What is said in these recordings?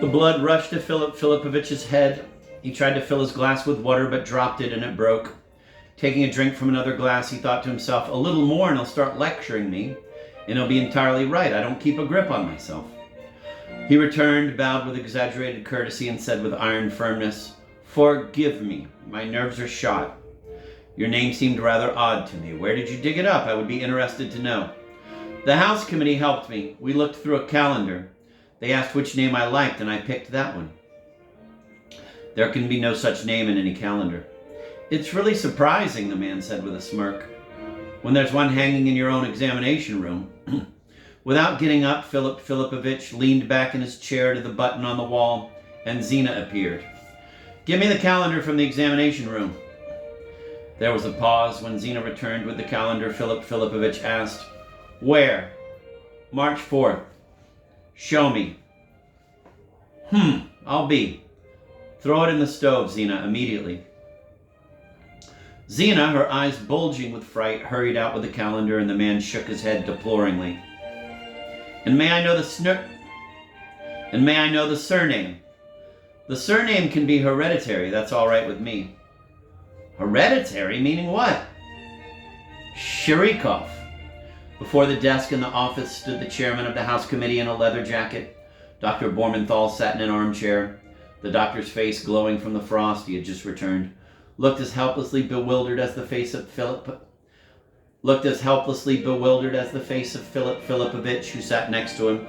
The blood rushed to Philip Filipovitch's head. He tried to fill his glass with water, but dropped it and it broke. Taking a drink from another glass, he thought to himself, a little more and he'll start lecturing me, and he'll be entirely right. I don't keep a grip on myself. He returned, bowed with exaggerated courtesy, and said with iron firmness, forgive me. My nerves are shot. Your name seemed rather odd to me. Where did you dig it up? I would be interested to know. The House Committee helped me. We looked through a calendar. They asked which name I liked, and I picked that one. There can be no such name in any calendar. It's really surprising, the man said with a smirk, when there's one hanging in your own examination room. Without getting up, Philip Filipovich leaned back in his chair to the button on the wall, and Zina appeared. Give me the calendar from the examination room. There was a pause. When Zina returned with the calendar, Philip Filipovich asked, where? March 4th. Show me. I'll be. Throw it in the stove, Zina, immediately. Zina, her eyes bulging with fright, hurried out with the calendar, and the man shook his head deploringly. And may I know the surname? The surname can be hereditary. That's all right with me. Hereditary? Meaning what? Sharikov. Before the desk in the office stood the chairman of the House Committee in a leather jacket. Dr. Bormenthal sat in an armchair, the doctor's face glowing from the frost. He had just returned. Looked as helplessly bewildered as the face of Philip Filipovich, who sat next to him.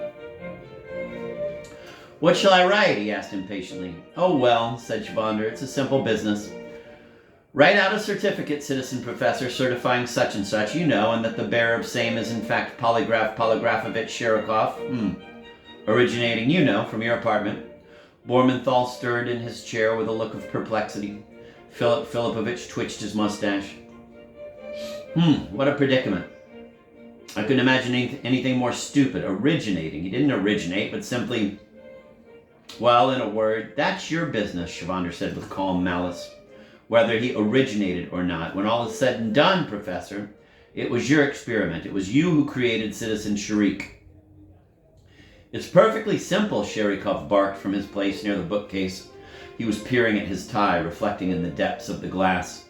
What shall I write? He asked impatiently. Oh, well, said Shavander, it's a simple business. Write out a certificate, citizen professor, certifying such and such, you know, and that the bearer of same is in fact Polygrafovich Sharikov, originating, you know, from your apartment. Bormenthal stirred in his chair with a look of perplexity. Philip Filipovich twitched his mustache. What a predicament. I couldn't imagine anything more stupid. Originating. He didn't originate, but simply, well, in a word, that's your business, Shavander said with calm malice. Whether he originated or not, when all is said and done, Professor, it was your experiment. It was you who created Citizen Sharik. It's perfectly simple, Sharikov barked from his place near the bookcase. He was peering at his tie, reflecting in the depths of the glass.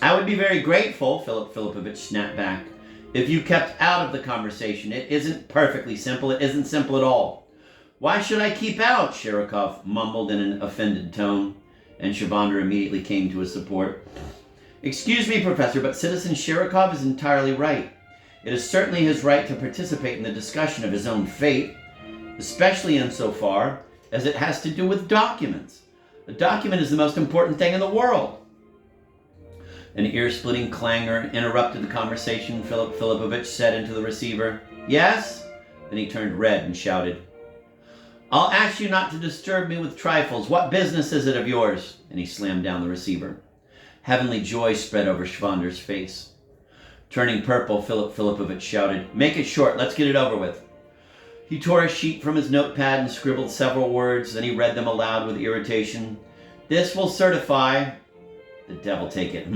I would be very grateful, Philip Filipovich snapped back, if you kept out of the conversation. It isn't perfectly simple. It isn't simple at all. Why should I keep out? Sharikov mumbled in an offended tone, and Shavander immediately came to his support. Excuse me, Professor, but Citizen Sharikov is entirely right. It is certainly his right to participate in the discussion of his own fate, especially insofar as it has to do with documents. A document is the most important thing in the world. An ear-splitting clangor interrupted the conversation. Philip Filipovich said into the receiver, Yes? Then he turned red and shouted, I'll ask you not to disturb me with trifles. What business is it of yours? And he slammed down the receiver. Heavenly joy spread over Shavander's face. Turning purple, Philip Filipovich shouted, Make it short. Let's get it over with. He tore a sheet from his notepad and scribbled several words. Then he read them aloud with irritation. This will certify... The devil take it.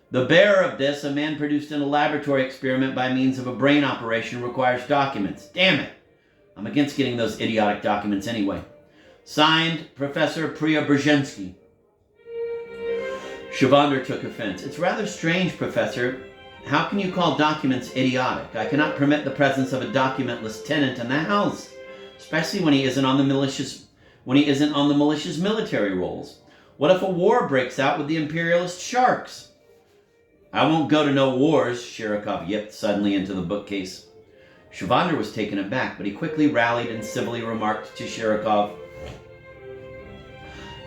The bearer of this, a man produced in a laboratory experiment by means of a brain operation, requires documents. Damn it. I'm against getting those idiotic documents anyway. Signed, Professor Preobrazhensky. Shavander took offense. It's rather strange, Professor. How can you call documents idiotic? I cannot permit the presence of a documentless tenant in the house, especially when he isn't on the malicious military rolls. What if a war breaks out with the imperialist sharks? I won't go to no wars, Sharikov yipped suddenly into the bookcase. Shavander was taken aback, but he quickly rallied and civilly remarked to Sharikov,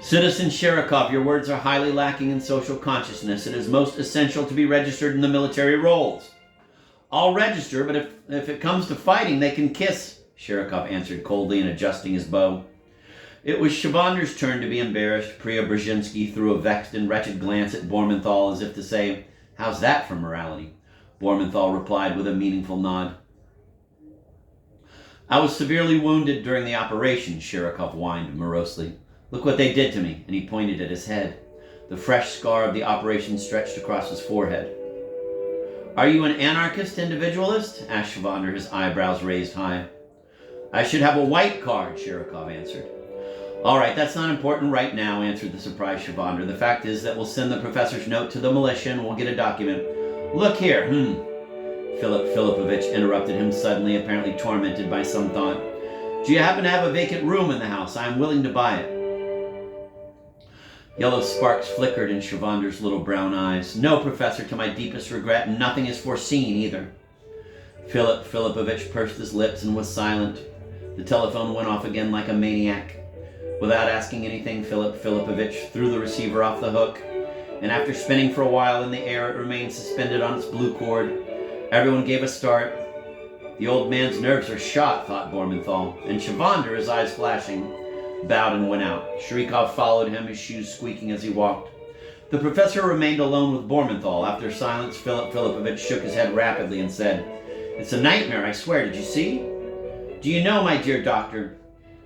Citizen Sharikov, your words are highly lacking in social consciousness. It is most essential to be registered in the military rolls. I'll register, but if it comes to fighting, they can kiss, Sharikov answered coldly and adjusting his bow. It was Shavander's turn to be embarrassed. Preobrazhensky threw a vexed and wretched glance at Bormenthal as if to say, How's that for morality? Bormenthal replied with a meaningful nod. I was severely wounded during the operation, Sharikov whined morosely. Look what they did to me, and he pointed at his head. The fresh scar of the operation stretched across his forehead. Are you an anarchist individualist? Asked Shavander, his eyebrows raised high. I should have a white card, Sherikov answered. All right, that's not important right now, answered the surprised Shavandar. The fact is that we'll send the professor's note to the militia and we'll get a document. Look here, Philip Filipovich interrupted him suddenly, apparently tormented by some thought. Do you happen to have a vacant room in the house? I am willing to buy it. Yellow sparks flickered in Shavandar's little brown eyes. No, Professor, to my deepest regret, and nothing is foreseen either. Philip Filipovich pursed his lips and was silent. The telephone went off again like a maniac. Without asking anything, Philip Filipovich threw the receiver off the hook, and after spinning for a while in the air, it remained suspended on its blue cord. Everyone gave a start. The old man's nerves are shot, thought Bormenthal, and Shavandar, his eyes flashing, bowed and went out. Sherikov followed him, his shoes squeaking as he walked. The professor remained alone with Bormenthal. After silence, Philip Filipovich shook his head rapidly and said, It's a nightmare, I swear. Did you see? Do you know, my dear doctor,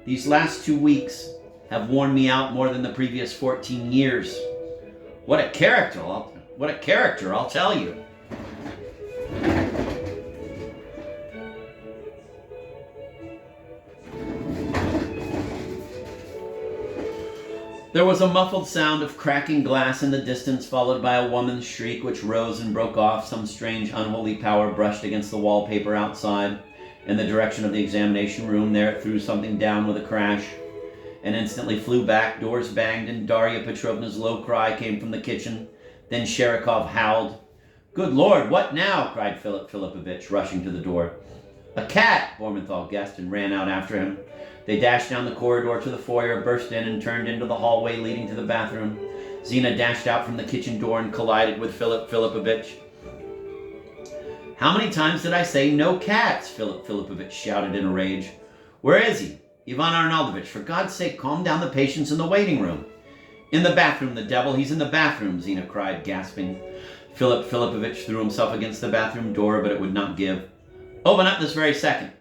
these last 2 weeks have worn me out more than the previous 14 years. What a character, I'll tell you. There was a muffled sound of cracking glass in the distance, followed by a woman's shriek which rose and broke off. Some strange unholy power brushed against the wallpaper outside in the direction of the examination room. There it threw something down with a crash and instantly flew back. Doors banged and Darya Petrovna's low cry came from the kitchen. Then Sherikov howled. Good Lord, what now? Cried Philip Filipovich, rushing to the door. A cat, Bormenthal guessed and ran out after him. They dashed down the corridor to the foyer, burst in and turned into the hallway leading to the bathroom. Zina dashed out from the kitchen door and collided with Philip Filipovich. How many times did I say no cats? Philip Filipovich shouted in a rage. Where is he? Ivan Arnaldovich, for God's sake, calm down the patients in the waiting room. In the bathroom, the devil, he's in the bathroom, Zina cried, gasping. Philip Filipovich threw himself against the bathroom door, but it would not give. Open up this very second.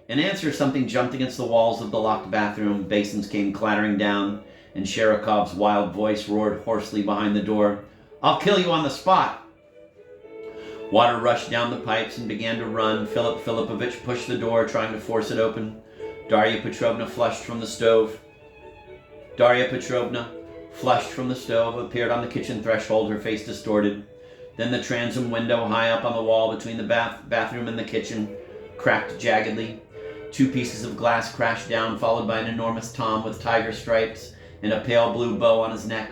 In answer, something jumped against the walls of the locked bathroom. Basins came clattering down, and Sherikov's wild voice roared hoarsely behind the door. I'll kill you on the spot. Water rushed down the pipes and began to run. Philip Filipovich pushed the door, trying to force it open. Darya Petrovna, flushed from the stove, appeared on the kitchen threshold, her face distorted. Then the transom window high up on the wall between the bathroom and the kitchen cracked jaggedly. 2 pieces of glass crashed down, followed by an enormous Tom with tiger stripes and a pale blue bow on his neck.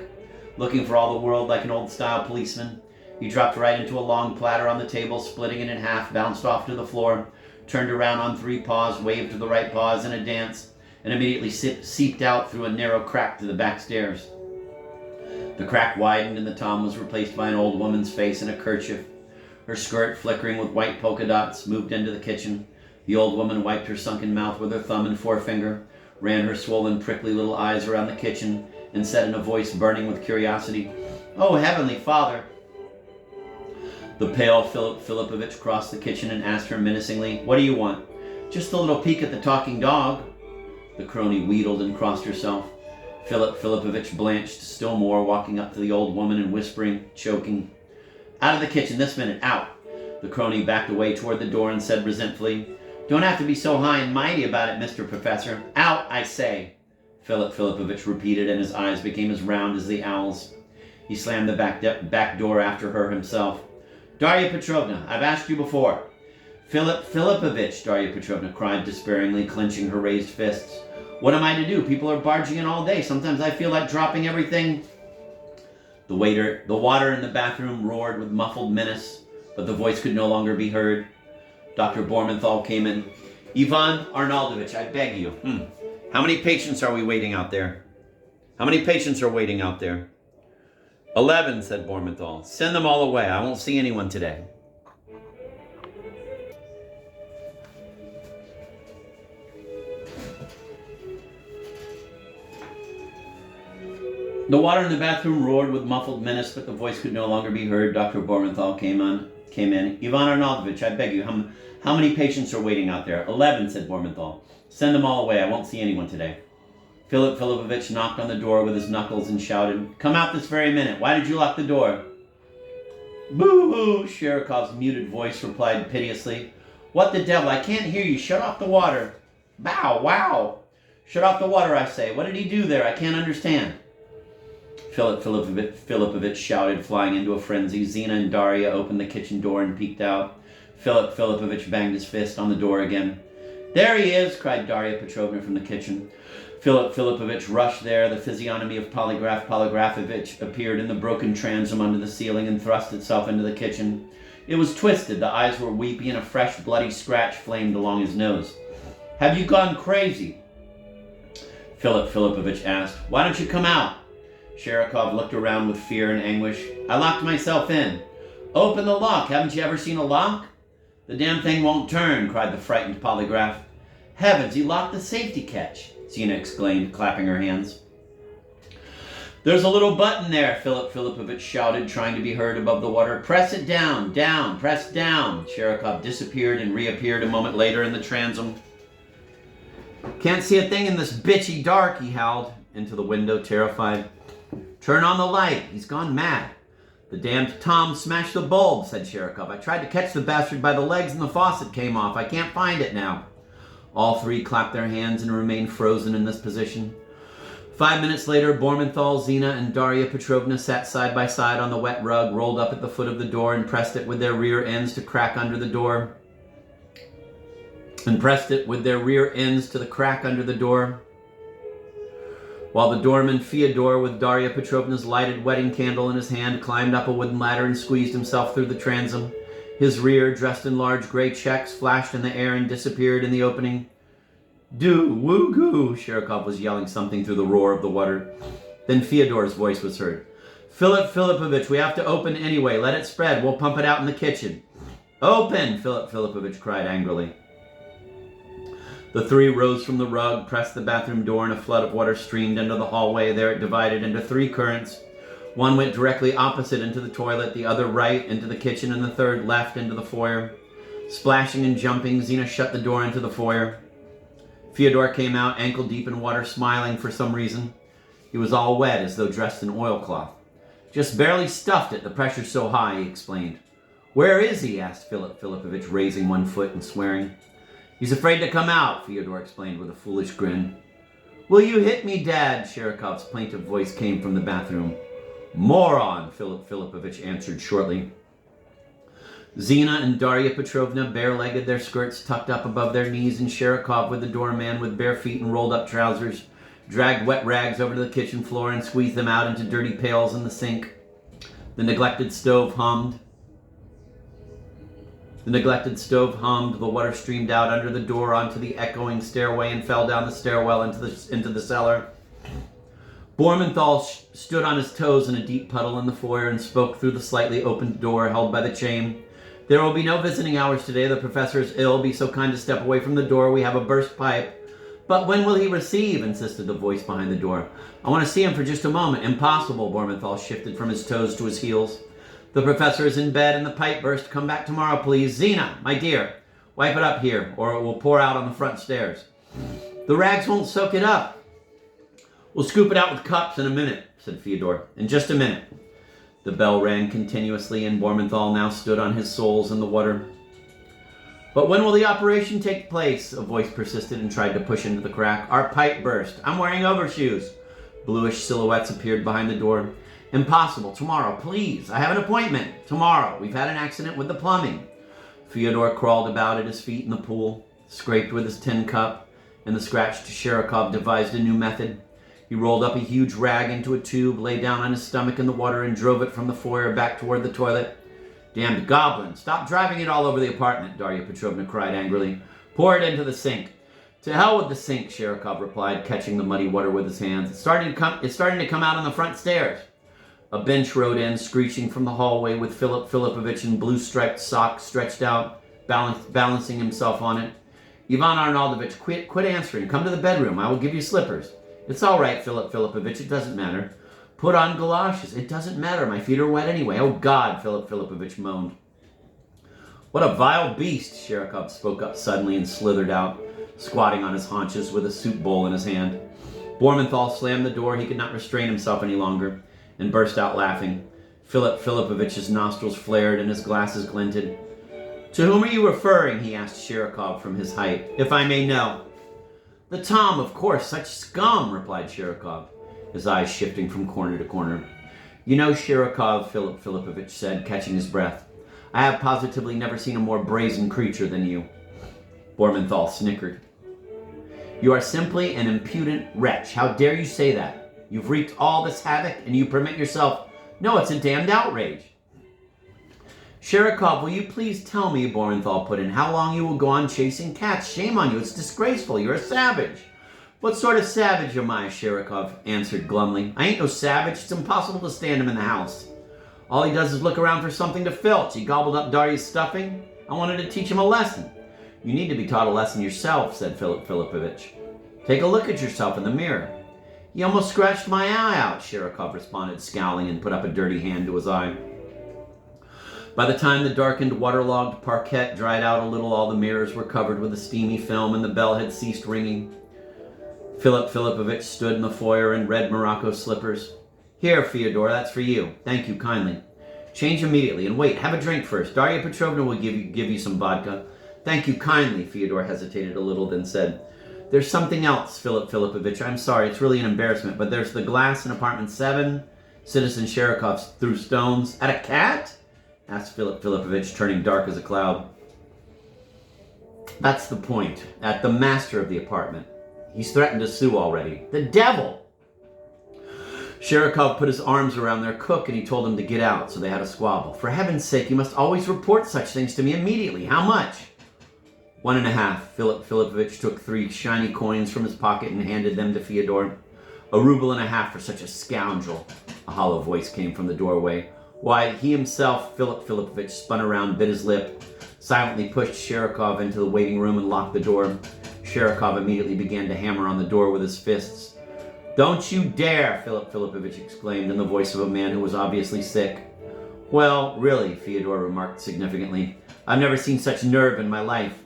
Looking for all the world like an old-style policeman, he dropped right into a long platter on the table, splitting it in half, bounced off to the floor, turned around on 3 paws, waved to the right paws in a dance, and immediately seeped out through a narrow crack to the back stairs. The crack widened and the Tom was replaced by an old woman's face in a kerchief. Her skirt, flickering with white polka dots, moved into the kitchen. The old woman wiped her sunken mouth with her thumb and forefinger, ran her swollen, prickly little eyes around the kitchen, and said in a voice burning with curiosity, Oh, Heavenly Father! The pale Philip Filipovich crossed the kitchen and asked her menacingly, What do you want? Just a little peek at the talking dog. The crony wheedled and crossed herself. Philip Filipovich blanched still more, walking up to the old woman and whispering, choking, Out of the kitchen this minute, out! The crony backed away toward the door and said resentfully, Don't have to be so high and mighty about it, Mr. Professor. Out, I say! Philip Filipovich repeated, and his eyes became as round as the owl's. He slammed the back door after her himself. Darya Petrovna, I've asked you before. Philip Filipovich, Darya Petrovna cried despairingly, clenching her raised fists. What am I to do? People are barging in all day. Sometimes I feel like dropping everything. The water in the bathroom roared with muffled menace, but the voice could no longer be heard. Dr. Bormenthal came in. Ivan Arnaldovich, I beg you. How many patients are we waiting out there? 11, said Bormenthal. Send them all away. I won't see anyone today. The water in the bathroom roared with muffled menace, but the voice could no longer be heard. Dr. Bormenthal came in. Ivan Arnaldovich, I beg you, how many patients are waiting out there? 11, said Bormenthal. Send them all away. I won't see anyone today. Philip Filipovich knocked on the door with his knuckles and shouted, Come out this very minute. Why did you lock the door? Boo-hoo, Sherikov's muted voice replied piteously. What the devil? I can't hear you. Shut off the water. Bow, wow! Shut off the water, I say. What did he do there? I can't understand. Philip Filipovich shouted, flying into a frenzy. Zina and Daria opened the kitchen door and peeked out. Philip Filipovich banged his fist on the door again. There he is, cried Daria Petrovna from the kitchen. Philip Filipovich rushed there. The physiognomy of Polygraph Polygrafovich appeared in the broken transom under the ceiling and thrust itself into the kitchen. It was twisted, the eyes were weepy, and a fresh bloody scratch flamed along his nose. Have you gone crazy? Philip Filipovich asked. Why don't you come out? Sherikov looked around with fear and anguish. I locked myself in. Open the lock. Haven't you ever seen a lock? The damn thing won't turn, cried the frightened Polygraph. Heavens, he locked the safety catch, Zina exclaimed, clapping her hands. There's a little button there, Philip Filipovich shouted, trying to be heard above the water. Press it down, down, press down. Sherikov disappeared and reappeared a moment later in the transom. Can't see a thing in this bitchy dark, he howled into the window, terrified. Turn on the light. He's gone mad. The damned Tom smashed the bulb, said Sherikov. I tried to catch the bastard by the legs and the faucet came off. I can't find it now. All three clapped their hands and remained frozen in this position. 5 minutes later, Bormenthal, Zina, and Daria Petrovna sat side by side on the wet rug, rolled up at the foot of the door, and pressed it with their rear ends to crack under the door. While the doorman Fyodor, with Daria Petrovna's lighted wedding candle in his hand, climbed up a wooden ladder and squeezed himself through the transom. His rear, dressed in large gray checks, flashed in the air and disappeared in the opening. Do, woo-goo, Sherikov was yelling something through the roar of the water. Then Fyodor's voice was heard. Philip Filipovich, we have to open anyway. Let it spread. We'll pump it out in the kitchen. Open, Philip Filipovich cried angrily. The three rose from the rug, pressed the bathroom door, and a flood of water streamed into the hallway. There it divided into three currents. One went directly opposite into the toilet, the other right into the kitchen, and the third left into the foyer. Splashing and jumping, Zina shut the door into the foyer. Fyodor came out, ankle deep in water, smiling for some reason. He was all wet, as though dressed in oilcloth. Just barely stuffed it, the pressure's so high, he explained. Where is he? Asked Philip Filipovich, raising one foot and swearing. He's afraid to come out, Fyodor explained with a foolish grin. Will you hit me, Dad? Sherikov's plaintive voice came from the bathroom. Moron, Philip Filipovich answered shortly. Zina and Daria Petrovna, bare-legged, their skirts tucked up above their knees, and Sherikov, with the doorman with bare feet and rolled-up trousers, dragged wet rags over to the kitchen floor and squeezed them out into dirty pails in the sink. The neglected stove hummed. The water streamed out under the door onto the echoing stairway and fell down the stairwell into the cellar. Bormenthal stood on his toes in a deep puddle in the foyer and spoke through the slightly opened door held by the chain. There will be no visiting hours today. The professor is ill. Be so kind to step away from the door. We have a burst pipe. But when will he receive? Insisted the voice behind the door. I want to see him for just a moment. Impossible. Bormenthal shifted from his toes to his heels. The professor is in bed and the pipe burst. Come back tomorrow, please. Zina, my dear, wipe it up here, or it will pour out on the front stairs. The rags won't soak it up. We'll scoop it out with cups in a minute, said Fyodor. In just a minute. The bell rang continuously, and Bormenthal now stood on his soles in the water. But when will the operation take place? A voice persisted and tried to push into the crack. Our pipe burst. I'm wearing overshoes. Bluish silhouettes appeared behind the door. Impossible. Tomorrow, please. I have an appointment. Tomorrow. We've had an accident with the plumbing. Fyodor crawled about at his feet in the pool, scraped with his tin cup, and the scratched Sherikov devised a new method. He rolled up a huge rag into a tube, lay down on his stomach in the water, and drove it from the foyer back toward the toilet. Damned goblin. Stop driving it all over the apartment, Daria Petrovna cried angrily. Pour it into the sink. To hell with the sink, Sherikov replied, catching the muddy water with his hands. It's starting to come out on the front stairs. A bench rode in, screeching from the hallway, with Philip Filipovich in blue-striped socks stretched out, balancing himself on it. Ivan Arnaldovich, quit answering. Come to the bedroom. I will give you slippers. It's all right, Philip Filipovich. It doesn't matter. Put on galoshes. It doesn't matter. My feet are wet anyway. Oh, God, Philip Filipovich moaned. What a vile beast, Sherikov spoke up suddenly and slithered out, squatting on his haunches with a soup bowl in his hand. Bormenthal slammed the door. He could not restrain himself any longer, and burst out laughing. Philip Filipovich's nostrils flared and his glasses glinted. To whom are you referring? He asked Sherikov from his height. If I may know. The Tom, of course, such scum, replied Shirokov, his eyes shifting from corner to corner. You know, Shirokov, Philip Filipovich said, catching his breath, I have positively never seen a more brazen creature than you. Bormenthal snickered. You are simply an impudent wretch. How dare you say that? You've wreaked all this havoc and you permit yourself... No, it's a damned outrage. Shirokov, will you please tell me, Bormenthal put in, how long you will go on chasing cats? Shame on you, it's disgraceful, you're a savage. What sort of savage am I? Shirokov answered glumly. I ain't no savage, it's impossible to stand him in the house. All he does is look around for something to filch. He gobbled up Darya's stuffing. I wanted to teach him a lesson. You need to be taught a lesson yourself, said Philip Filipovich. Take a look at yourself in the mirror. He almost scratched my eye out, Shirokov responded, scowling, and put up a dirty hand to his eye. By the time the darkened, waterlogged parquet dried out a little, all the mirrors were covered with a steamy film and the bell had ceased ringing. Philip Filipovich stood in the foyer in red Morocco slippers. Here, Fyodor, that's for you. Thank you kindly. Change immediately, and wait, have a drink first. Darya Petrovna will give you some vodka. Thank you kindly, Fyodor hesitated a little, then said, There's something else, Philip Filipovich. I'm sorry, it's really an embarrassment, but there's the glass in apartment 7. Citizen Shirokov threw stones. At a cat? Asked Philip Filipovich, turning dark as a cloud. That's the point. At the master of the apartment. He's threatened to sue already. The devil! Shirokov put his arms around their cook and he told him to get out, so they had a squabble. For heaven's sake, you must always report such things to me immediately. How much? 1.5. Philip Filipovich took 3 shiny coins from his pocket and handed them to Fyodor. 1.5 rubles for such a scoundrel. A hollow voice came from the doorway. Why, he himself, Philip Filipovich, spun around, bit his lip, silently pushed Shirokov into the waiting room and locked the door. Shirokov immediately began to hammer on the door with his fists. Don't you dare, Philip Filipovich exclaimed in the voice of a man who was obviously sick. Well, really, Fyodor remarked significantly, I've never seen such nerve in my life.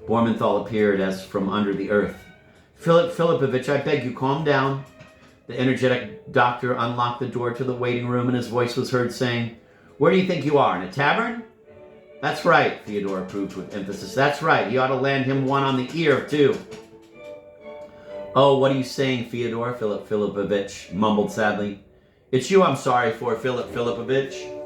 Bormenthal appeared as from under the earth. Philip Filipovich, I beg you, calm down. The energetic doctor unlocked the door to the waiting room and his voice was heard saying, Where do you think you are, in a tavern? That's right, Fyodor approved with emphasis. That's right, you ought to land him one on the ear, too. Oh, what are you saying, Fyodor? Philip Filipovich mumbled sadly. It's you I'm sorry for, Philip Filipovich.